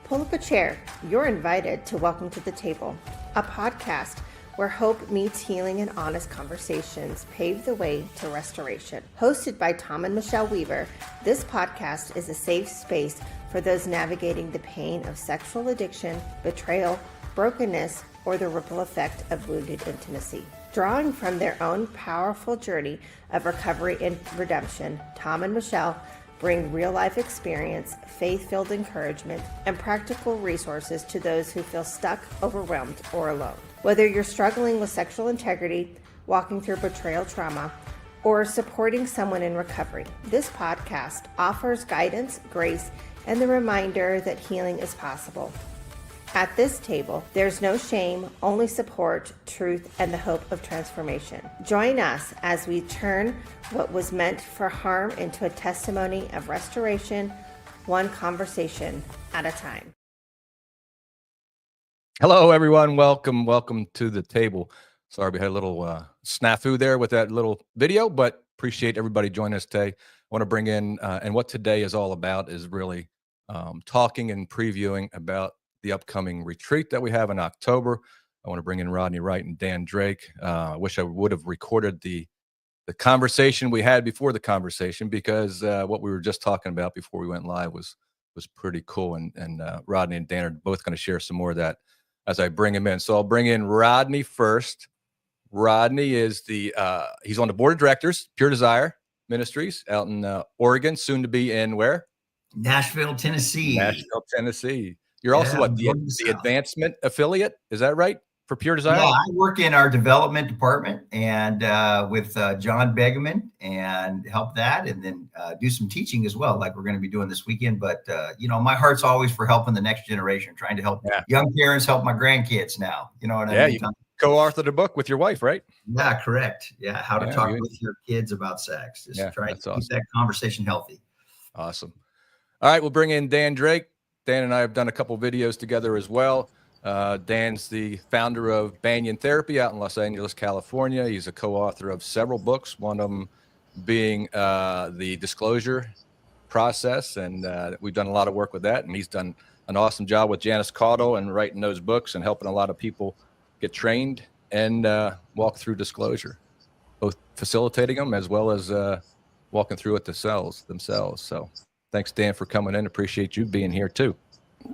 Pull up a chair. You're invited to Welcome to the Table, a podcast where hope meets healing and honest conversations pave the way to restoration. Hosted by Tom and Michelle Weaver, this podcast is a safe space for those navigating the pain of sexual addiction, betrayal, brokenness, or the ripple effect of wounded intimacy. Drawing from their own powerful journey of recovery and redemption, Tom and Michelle bring real-life experience, faith-filled encouragement, and practical resources to those who feel stuck, overwhelmed, or alone. Whether you're struggling with sexual integrity, walking through betrayal trauma, or supporting someone in recovery, this podcast offers guidance, grace, and the reminder that healing is possible. At this table, there's no shame, only support, truth, and the hope of transformation. Join us as we turn what was meant for harm into a testimony of restoration, one conversation at a time. Hello, everyone. Welcome to the table. Sorry, we had a little snafu there with that little video, but appreciate everybody joining us today. I want to bring in, and what today is all about is really talking and previewing about the upcoming retreat that we have in October. I want to bring in Rodney Wright and Dan Drake. I wish I would have recorded the conversation we had before the conversation, because what we were just talking about before we went live was pretty cool. And Rodney and Dan are both going to share some more of that as I bring him in. So I'll bring in Rodney first. Rodney is he's on the board of directors, Pure Desire Ministries out in Oregon, soon to be in where? Nashville, Tennessee. Nashville, Tennessee. You're also what, the advancement affiliate? Is that right? For Pure Desire? Yeah, I work in our development department and with John Begeman, and help that, and then do some teaching as well, like we're going to be doing this weekend. But my heart's always for helping the next generation, trying to help young parents help my grandkids now. You know what I mean? You co-authored a book with your wife, right? Yeah, correct. Yeah, how to talk with your kids about sex. Just try to keep that conversation healthy. Awesome. All right, we'll bring in Dan Drake. Dan and I have done a couple videos together as well. Dan's the founder of Banyan Therapy out in Los Angeles, California. He's a co-author of several books, one of them being the disclosure process. And we've done a lot of work with that. And he's done an awesome job with Janice Caudle and writing those books and helping a lot of people get trained and walk through disclosure, both facilitating them as well as walking through it themselves. So thanks, Dan, for coming in. Appreciate you being here too.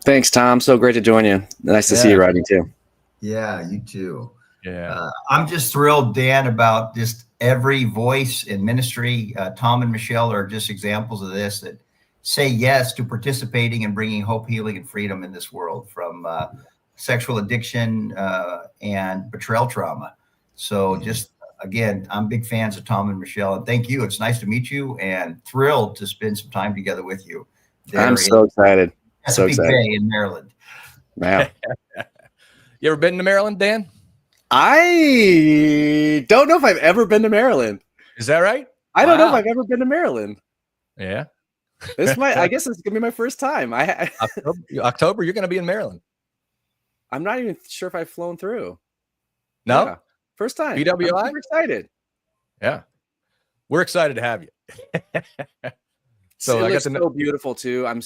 Thanks, Tom. So great to join you. Nice to see you, Rodney, too. Yeah, you too. Yeah. I'm just thrilled, Dan, about just every voice in ministry. Tom and Michelle are just examples of this, that say yes to participating and bringing hope, healing, and freedom in this world from sexual addiction and betrayal trauma. So just, again, I'm big fans of Tom and Michelle, and thank you. It's nice to meet you and thrilled to spend some time together with you. I'm so excited. Chesapeake Bay in Maryland. Wow. You ever been to Maryland, Dan? I don't know if I've ever been to Maryland. Is that right? I don't know if I've ever been to Maryland. Yeah. I guess it's gonna be my first time. October, you're gonna be in Maryland. I'm not even sure if I've flown through. No? Yeah. First time. BWI? I'm super excited. Yeah. We're excited to have you. So it looks so beautiful too. I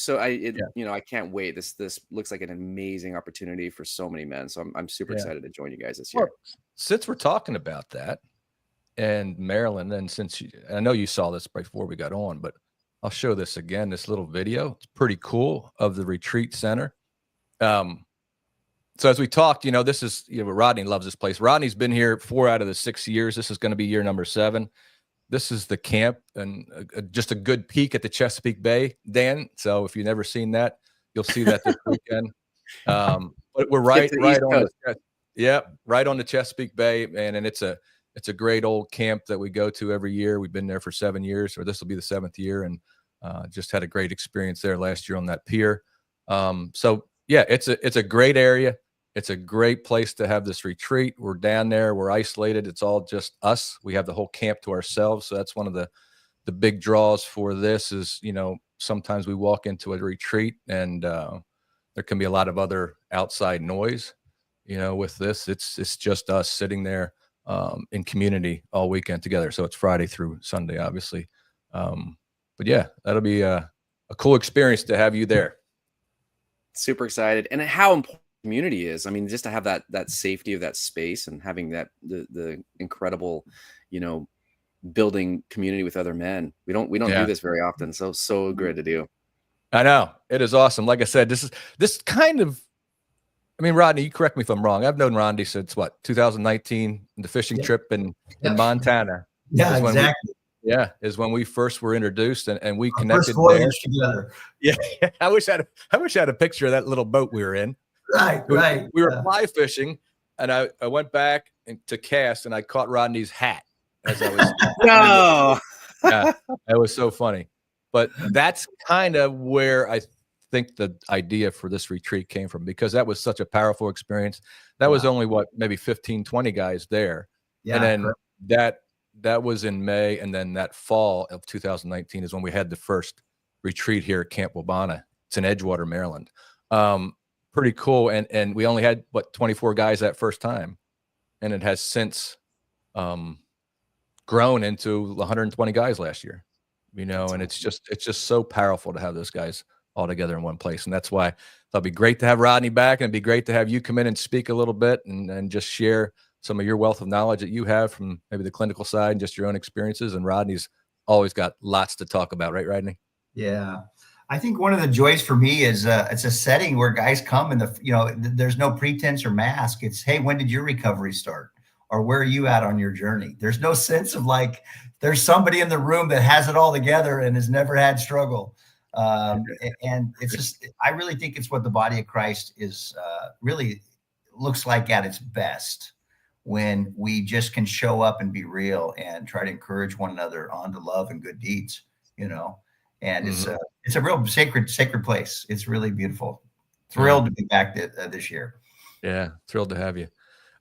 can't wait. This looks like an amazing opportunity for so many men. So I'm super excited to join you guys this year. Well, since we're talking about that and Maryland, and since I know you saw this before we got on, but I'll show this again, this little video. It's pretty cool of the retreat center. So as we talked, this is, Rodney loves this place. Rodney's been here 4 out of the 6 years. This is going to be year number 7. This is the camp, and just a good peek at the Chesapeake Bay, Dan. So if you've never seen that, you'll see that this weekend. But we're right on the Chesapeake Bay, man. And it's a great old camp that we go to every year. We've been there for 7 years, or this will be the 7th year, and just had a great experience there last year on that pier. So yeah, it's a great area. It's a great place to have this retreat. We're down there. We're isolated. It's all just us. We have the whole camp to ourselves. So that's one of the big draws for this is, sometimes we walk into a retreat and there can be a lot of other outside noise, with this. It's just us sitting there in community all weekend together. So it's Friday through Sunday, obviously. But yeah, that'll be a cool experience to have you there. super excited, and how important community is. I mean, just to have that safety of that space and having that the incredible, building community with other men. We don't do this very often. So good to do. I know, it is awesome. Like I said, this kind of, I mean, Rodney, you correct me if I'm wrong. I've known Rodney since 2019, the fishing trip in Montana. Yeah, exactly. Is when we first were introduced, and we Our connected first voyage together. Yeah, I wish I had a picture of that little boat we were in. Right. We were fly fishing, and I went back to cast, and I caught Rodney's hat as I was. No, yeah, it was so funny. But that's kind of where I think the idea for this retreat came from, because that was such a powerful experience. That was only maybe 15, 20 guys there. Yeah, and then that was in May, and then that fall of 2019 is when we had the first retreat here at Camp Wabana. It's in Edgewater, Maryland. Pretty cool. And we only had 24 guys that first time, and it has since grown into 120 guys last year. And it's just so powerful to have those guys all together in one place. And that's why it'll be great to have Rodney back, and it'd be great to have you come in and speak a little bit and just share some of your wealth of knowledge that you have from maybe the clinical side and just your own experiences. And Rodney's always got lots to talk about, right, Rodney? Yeah. I think one of the joys for me is it's a setting where guys come and there's no pretense or mask. It's, hey, when did your recovery start? Or where are you at on your journey? There's no sense of like, there's somebody in the room that has it all together and has never had struggle. And it's just, I really think it's what the body of Christ is really looks like at its best, when we just can show up and be real and try to encourage one another on to love and good deeds, and it's a real sacred place. It's really beautiful. Thrilled to be back this year. Yeah. Thrilled to have you.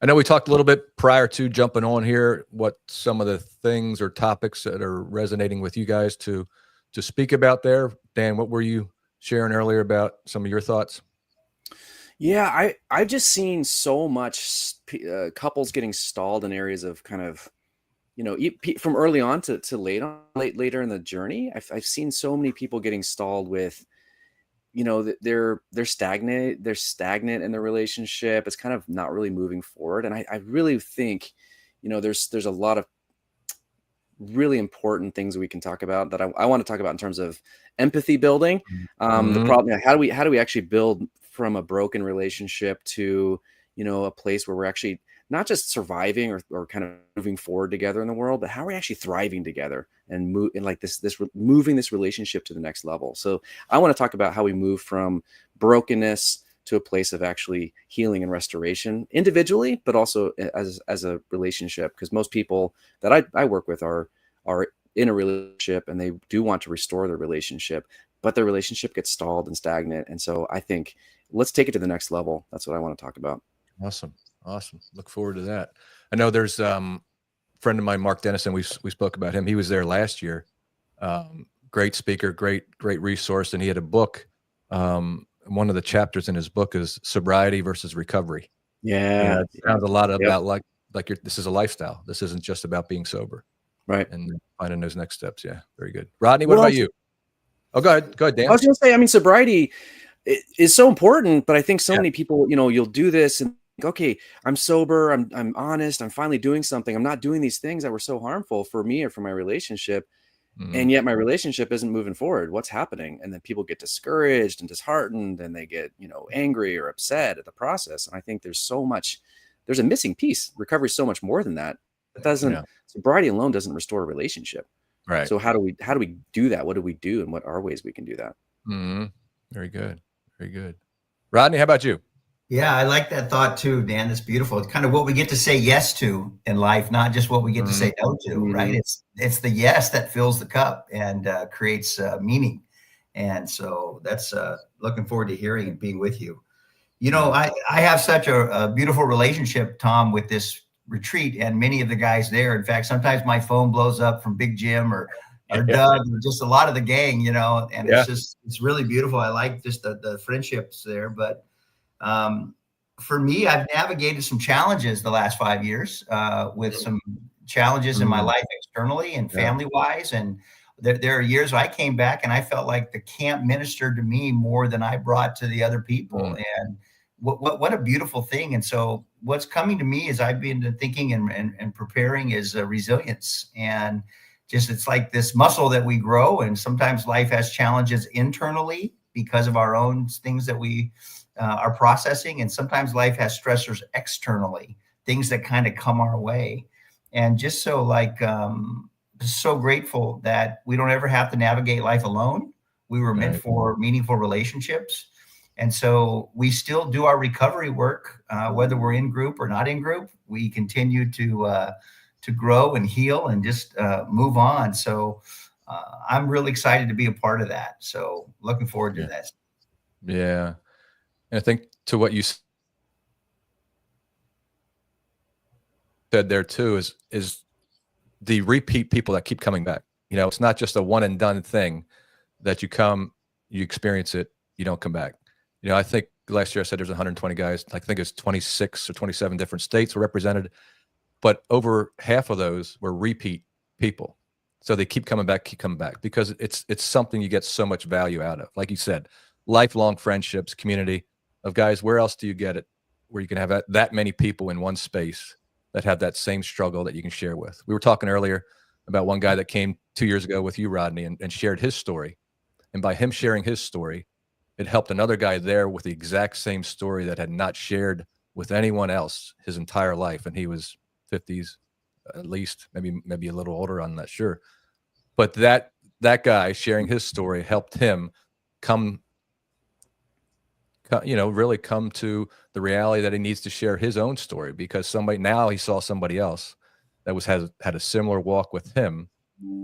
I know we talked a little bit prior to jumping on here, what some of the things or topics that are resonating with you guys to speak about there. Dan, what were you sharing earlier about some of your thoughts? Yeah, I've just seen so much couples getting stalled in areas of kind of, from early on to later in the journey. I've seen so many people getting stalled with, they're stagnant in their relationship. It's kind of not really moving forward. And I really think, there's a lot of really important things we can talk about that I want to talk about in terms of empathy building. The problem, how do we actually build from a broken relationship to, a place where we're actually not just surviving or kind of moving forward together in the world, but how are we actually thriving together and moving this relationship to the next level. So I want to talk about how we move from brokenness to a place of actually healing and restoration individually, but also as a relationship. Because most people that I work with are in a relationship and they do want to restore their relationship, but their relationship gets stalled and stagnant. And so I think let's take it to the next level. That's what I want to talk about. Awesome. Look forward to that. I know there's a friend of mine, Mark Dennison. We spoke about him. He was there last year. Great speaker, great resource. And he had a book. One of the chapters in his book is sobriety versus recovery. Yeah. It sounds a lot about like this is a lifestyle. This isn't just about being sober. Right. And finding those next steps. Yeah. Very good. Rodney, what about you? Oh, go ahead, Dan. I was going to say, sobriety is so important, but I think so many people, you'll do this and think, okay, I'm sober. I'm honest. I'm finally doing something. I'm not doing these things that were so harmful for me or for my relationship. And yet my relationship isn't moving forward. What's happening? And then people get discouraged and disheartened, and they get, angry or upset at the process. And I think there's a missing piece. Recovery is so much more than that. Sobriety alone doesn't restore a relationship. Right. So how do we do that? What do we do? And what are ways we can do that? Very good. Very good. Rodney, how about you? Yeah, I like that thought too, Dan. That's beautiful. It's kind of what we get to say yes to in life, not just what we get to say no to, right? It's the yes that fills the cup and creates meaning. And so that's looking forward to hearing and being with you. I have such a beautiful relationship, Tom, with this retreat and many of the guys there. In fact, sometimes my phone blows up from Big Jim or Doug, or just a lot of the gang, and it's really beautiful. I like just the friendships there. But for me, I've navigated some challenges the last 5 years with some challenges in my life externally and family wise. And there are years I came back and I felt like the camp ministered to me more than I brought to the other people. And what a beautiful thing. And so what's coming to me as I've been thinking and preparing is resilience. And just, it's like this muscle that we grow. And sometimes life has challenges internally because of our own things that we are processing. And sometimes life has stressors externally, things that kind of come our way. And just so like, so grateful that we don't ever have to navigate life alone. We were meant for meaningful relationships. And so we still do our recovery work, whether we're in group or not in group. We continue to grow and heal and just move on. So I'm really excited to be a part of that. So looking forward to that. Yeah. And I think to what you said there too is the repeat people that keep coming back. You know, it's not just a one and done thing that you come, you experience it, you don't come back. You know, I think last year I said there's 120 guys. I think it's 26 or 27 different states were represented, but over half of those were repeat people. So they keep coming back because it's something you get so much value out of. Like you said, lifelong friendships, community of guys. Where else do you get it? Where you can have that many people in one space that have that same struggle that you can share with. We were talking earlier about one guy that came 2 years ago with you, Rodney, and shared his story. And by him sharing his story, it helped another guy there with the exact same story that had not shared with anyone else his entire life. And he was 50s, at least, maybe a little older, I'm not sure. But that guy sharing his story helped him really come to the reality that he needs to share his own story, because he saw somebody else that had a similar walk with him,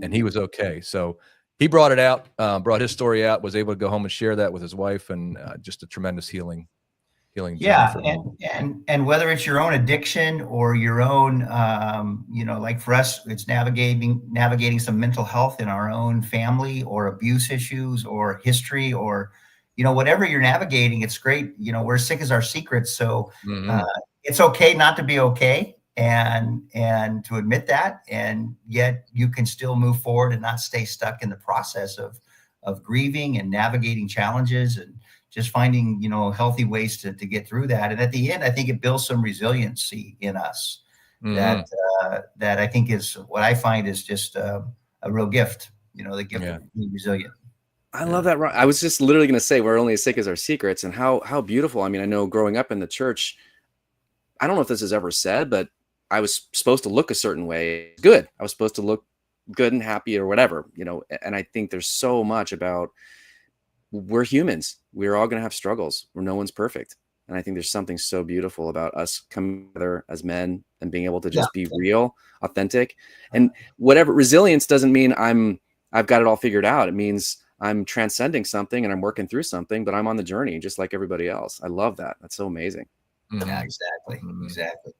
and he was okay. So he brought it out, brought his story out, was able to go home and share that with his wife, and just a tremendous healing. Yeah. And whether it's your own addiction or your own, like for us, it's navigating some mental health in our own family, or abuse issues, or history, or, whatever you're navigating, it's great. We're sick as our secrets. So it's okay not to be okay, and to admit that, and yet you can still move forward and not stay stuck in the process of grieving and navigating challenges, and just finding, healthy ways to get through that. And at the end, I think it builds some resiliency in us that I think is what I find is just a real gift, the gift of being resilient. I love that. I was just literally going to say, we're only as sick as our secrets, and how beautiful. I mean, I know growing up in the church, I don't know if this is ever said, but I was supposed to look a certain way. Good. I was supposed to look good and happy or whatever, and I think there's so much about, we're humans. We're all going to have struggles where no one's perfect. And I think there's something so beautiful about us coming together as men and being able to just be real, authentic, and whatever. Resilience doesn't mean I've got it all figured out. It means I'm transcending something and I'm working through something, but I'm on the journey just like everybody else. I love that. That's so amazing. Yeah, exactly. Exactly.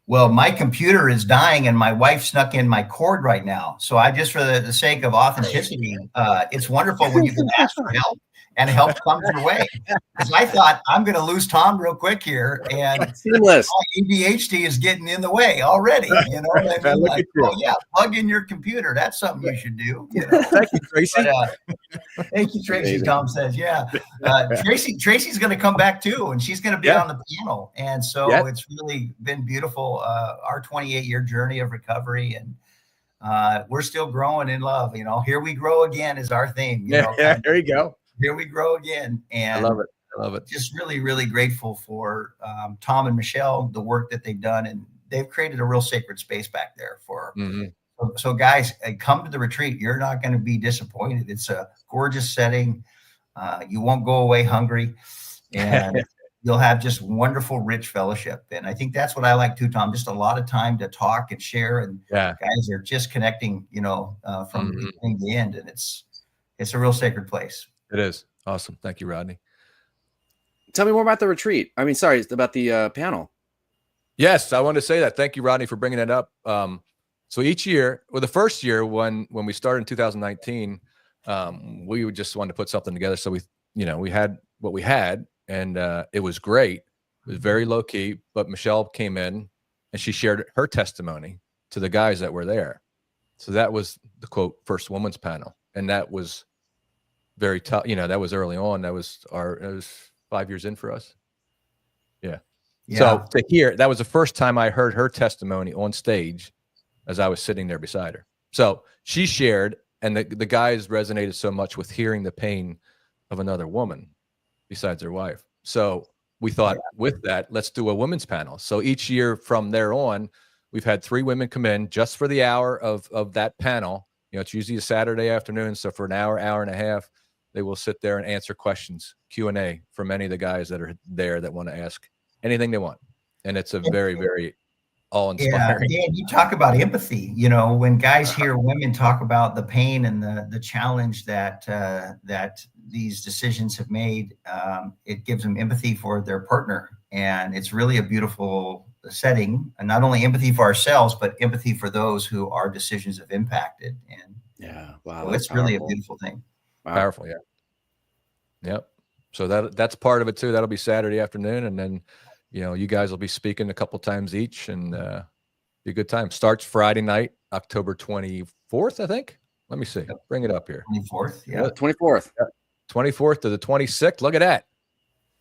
Well, my computer is dying and my wife snuck in my cord right now. So I just, for the sake of authenticity, it's wonderful when you can ask for help and help comes your way. Because I thought, I'm going to lose Tom real quick here, and seamless. ADHD is getting in the way already. Plug in your computer. That's something you should do. Thank you, Tracy. Thank you, Tracy. Amazing. Tom says, Tracy's going to come back too, and she's going to be on the panel. And so it's really been beautiful. Our 28-year journey of recovery, and we're still growing in love. Here we grow again is our theme. There you go. Here we grow again. And I love it. Just really, really grateful for Tom and Michelle, the work that they've done. And they've created a real sacred space back there for. So guys, come to the retreat. You're not going to be disappointed. It's a gorgeous setting. You won't go away hungry, and you'll have just wonderful, rich fellowship. And I think that's what I like too, Tom. Just a lot of time to talk and share. And guys are just connecting, from the beginning to the end. And it's a real sacred place. It is. Awesome. Thank you, Rodney. Tell me more about the retreat. I mean, sorry, about the panel. Yes, I wanted to say that. Thank you, Rodney, for bringing it up. So each year, the first year when we started in 2019, we just wanted to put something together. So we had what we had, and it was great. It was very low key, but Michelle came in and she shared her testimony to the guys that were there. So that was the quote, first woman's panel. and that was very tough. You know, that was early on. That was 5 years in for us. Yeah. So to hear, that was the first time I heard her testimony on stage as I was sitting there beside her. So she shared, and the guys resonated so much with hearing the pain of another woman besides their wife. So we thought with that, let's do a women's panel. So each year from there on, we've had 3 women come in just for the hour of that panel. You know, it's usually a Saturday afternoon. So for an hour, hour and a half, they will sit there and answer questions, Q&A from any of the guys that are there that want to ask anything they want. And it's a very, very all-inspiring. Yeah, Dan, you talk about empathy. You know, when guys hear women talk about the pain and the challenge that that these decisions have made, it gives them empathy for their partner, and it's really a beautiful setting. And not only empathy for ourselves, but empathy for those who our decisions have impacted. And yeah, wow, so it's really a beautiful thing. Wow. Powerful, yeah. Yep. So that's part of it too. That'll be Saturday afternoon, and then, you know, you guys will be speaking a couple times each, and be a good time. Starts Friday night, October 24th, I think. Let me see. Bring it up here. 24th, yeah. 24th. 24th to the 26th. Look at that.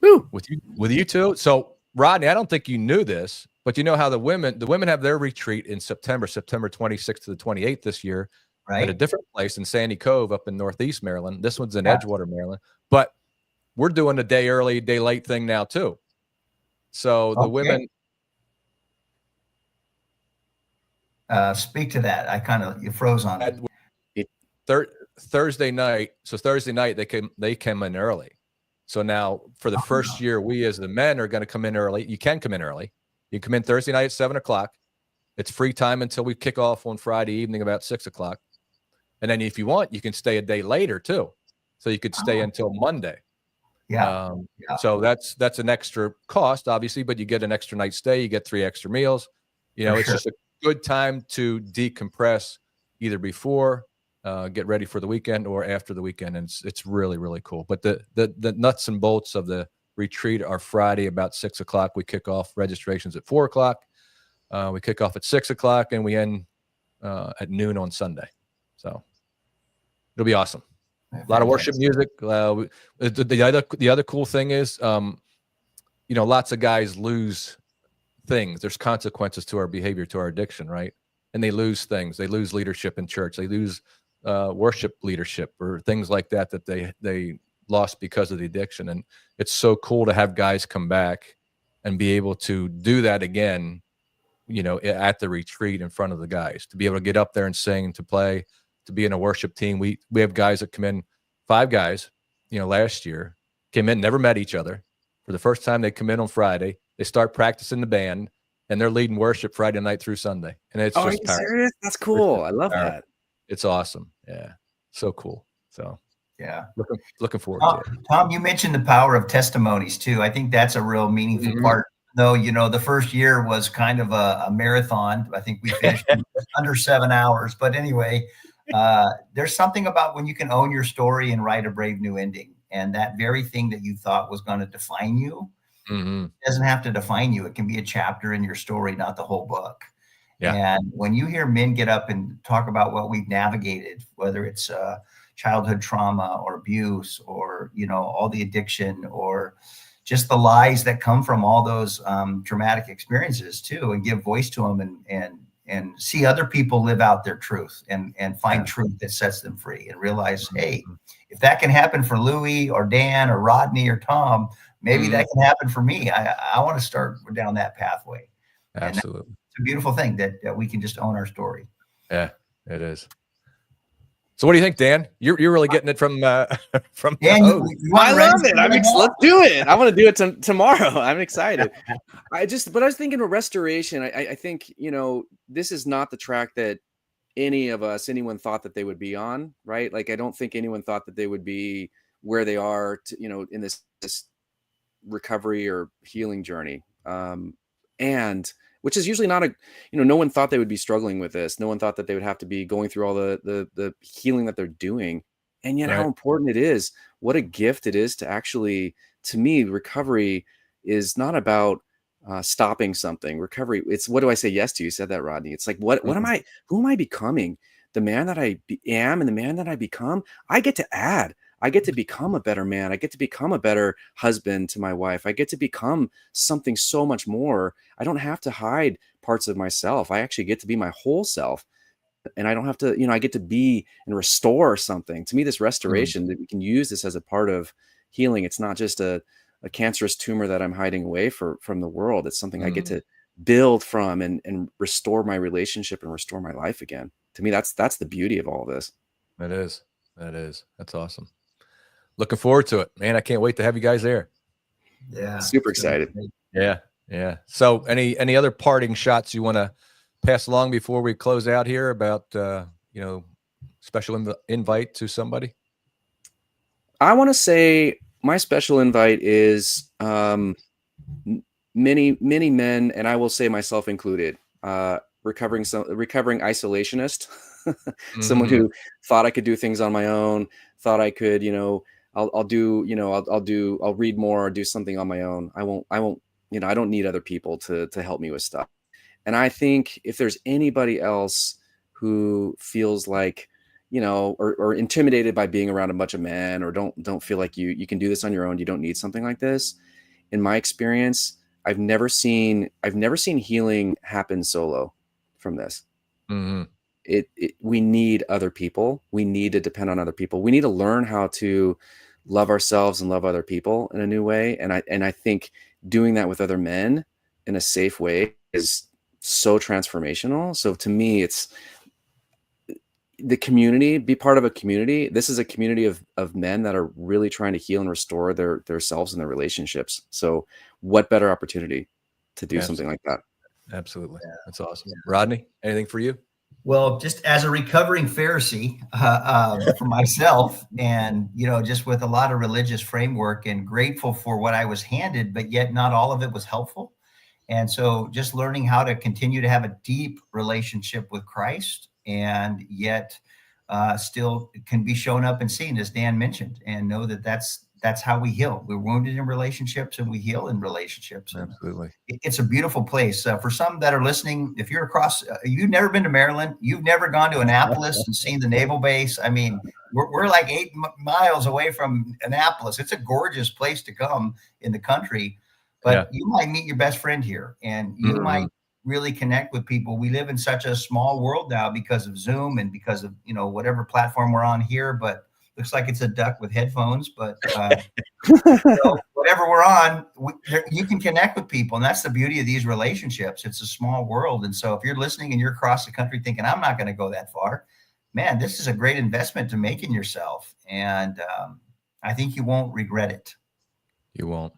Woo. With you two. So Rodney, I don't think you knew this, but you know how the women have their retreat in September 26th to the 28th this year, right, at a different place in Sandy Cove up in Northeast Maryland. This one's in Edgewater, Maryland. But we're doing a day early, day late thing now too. So the women speak to that. You froze on it. Thursday night. So Thursday night they came in early. So now for the first year, we as the men are going to come in early. You can come in early. You come in Thursday night at 7:00. It's free time until we kick off on Friday evening about 6:00. And then if you want, you can stay a day later too. So you could stay until Monday. Yeah. So that's an extra cost, obviously, but you get an extra night stay. You get 3 extra meals. You know, it's just a good time to decompress either before, get ready for the weekend, or after the weekend. And it's really, really cool. But the nuts and bolts of the retreat are Friday about 6:00. We kick off registrations at 4:00. We kick off at 6:00 and we end at noon on Sunday. So it'll be awesome. A lot of worship music. The other cool thing is, you know, lots of guys lose things. There's consequences to our behavior, to our addiction, right? And they lose things. They lose leadership in church. They lose worship leadership or things like that they lost because of the addiction. And it's so cool to have guys come back and be able to do that again, you know, at the retreat in front of the guys, to be able to get up there and sing, to play, to be in a worship team. We have guys that come in, 5 guys, you know, last year came in, never met each other. For the first time, they come in on Friday, they start practicing the band, and they're leading worship Friday night through Sunday. And it's are you serious? That's cool. I love that. It's awesome. Yeah. So cool. So yeah, looking forward to it. Tom, you mentioned the power of testimonies too. I think that's a real meaningful part. Though, you know, the first year was kind of a marathon. I think we finished in under 7 hours. But anyway, there's something about when you can own your story and write a brave new ending, and that very thing that you thought was going to define you doesn't have to define you. It can be a chapter in your story, not the whole book. Yeah. And when you hear men get up and talk about what we've navigated, whether it's childhood trauma or abuse or, you know, all the addiction or just the lies that come from all those traumatic experiences too, and give voice to them and see other people live out their truth and find truth that sets them free, and realize, hey, if that can happen for Louie or Dan or Rodney or Tom, maybe that can happen for me. I want to start down that pathway. Absolutely. It's a beautiful thing that we can just own our story. Yeah, it is. So what do you think, Dan? You're really getting it from Dan. I love it. Let's do it. I want to do it tomorrow. I'm excited. But I was thinking of restoration. I think, you know, this is not the track that anyone thought that they would be on, right? Like, I don't think anyone thought that they would be where they are, you know, in this recovery or healing journey. And which is usually not no one thought they would be struggling with this. No one thought that they would have to be going through all the healing that they're doing. And yet how important it is, what a gift it is to actually, to me, recovery is not about stopping something. Recovery, it's what do I say yes to? You said that, Rodney. It's like, who am I becoming the man that I am and the man that I become, I get to add. I get to become a better man. I get to become a better husband to my wife. I get to become something so much more. I don't have to hide parts of myself. I actually get to be my whole self. And I don't have to, I get to be and restore something. To me, this restoration, that we can use this as a part of healing. It's not just a cancerous tumor that I'm hiding away from the world. It's something I get to build from and restore my relationship and restore my life again. To me, that's the beauty of all of this. That is. That's awesome. Looking forward to it, man. I can't wait to have you guys there. Yeah. Super excited. Yeah. So any other parting shots you want to pass along before we close out here about, special invite to somebody? I want to say my special invite is many men, and I will say myself included, recovering isolationist, someone who thought I could do things on my own, thought I could, I'll read more or do something on my own. I won't, I don't need other people to help me with stuff. And I think if there's anybody else who feels like, or intimidated by being around a bunch of men, or don't feel like you can do this on your own, you don't need something like this. In my experience, I've never seen healing happen solo from this. We need other people. We need to depend on other people. We need to learn how to love ourselves and love other people in a new way. And I think doing that with other men in a safe way is so transformational. So to me, it's the community, be part of a community. This is a community of men that are really trying to heal and restore their selves and their relationships. So what better opportunity to do something like that? Absolutely. That's awesome. Rodney, anything for you? Well, just as a recovering Pharisee for myself, and, just with a lot of religious framework, and grateful for what I was handed, but yet not all of it was helpful. And so just learning how to continue to have a deep relationship with Christ, and yet still can be shown up and seen, as Dan mentioned, and know that that's how we heal. We're wounded in relationships and we heal in relationships. Absolutely. It's a beautiful place. For some that are listening, if you're across, you've never been to Maryland, you've never gone to Annapolis and seen the naval base. I mean, we're like 8 miles away from Annapolis. It's a gorgeous place to come in the country, but you might meet your best friend here, and you might really connect with people. We live in such a small world now because of Zoom and because of, whatever platform we're on here, but looks like it's a duck with headphones, but whatever we're on, you can connect with people. And that's the beauty of these relationships. It's a small world. And so if you're listening and you're across the country thinking, I'm not going to go that far, man, this is a great investment to make in yourself. And I think you won't regret it. You won't.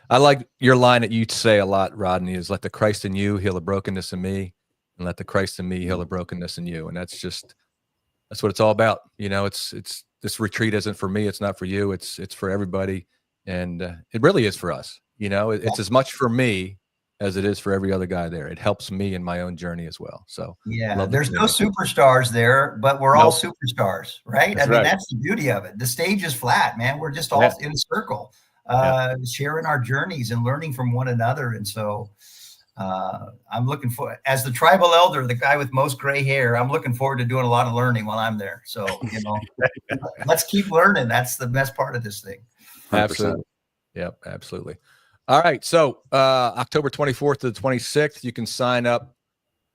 I like your line that you say a lot, Rodney, is let the Christ in you heal the brokenness in me, and let the Christ in me heal the brokenness in you. And that's what it's all about. It's this retreat isn't for me. It's not for you. It's for everybody. And it really is for us. It's as much for me as it is for every other guy there. It helps me in my own journey as well. So there's no superstars there, but we're all superstars, right? I mean, that's the beauty of it. The stage is flat, man. We're just all in a circle, sharing our journeys and learning from one another. And so I'm looking for, as the tribal elder, the guy with most gray hair, I'm looking forward to doing a lot of learning while I'm there. So, let's keep learning. That's the best part of this thing. 100%. Absolutely. Yep. Absolutely. All right. So, October 24th to the 26th, you can sign up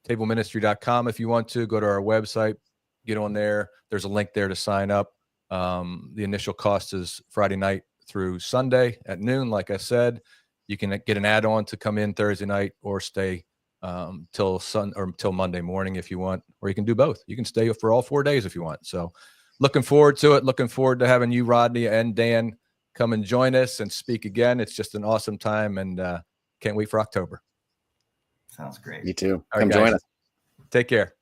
tableministry.com. If you want to go to our website, get on there. There's a link there to sign up. The initial cost is Friday night through Sunday at noon. Like I said, you can get an add-on to come in Thursday night or stay till Monday morning if you want, or you can do both. You can stay for all 4 days if you want. So looking forward to it. Looking forward to having you, Rodney, and Dan come and join us and speak again. It's just an awesome time, and can't wait for October. Sounds great. You too. All right, Come join us. Take care.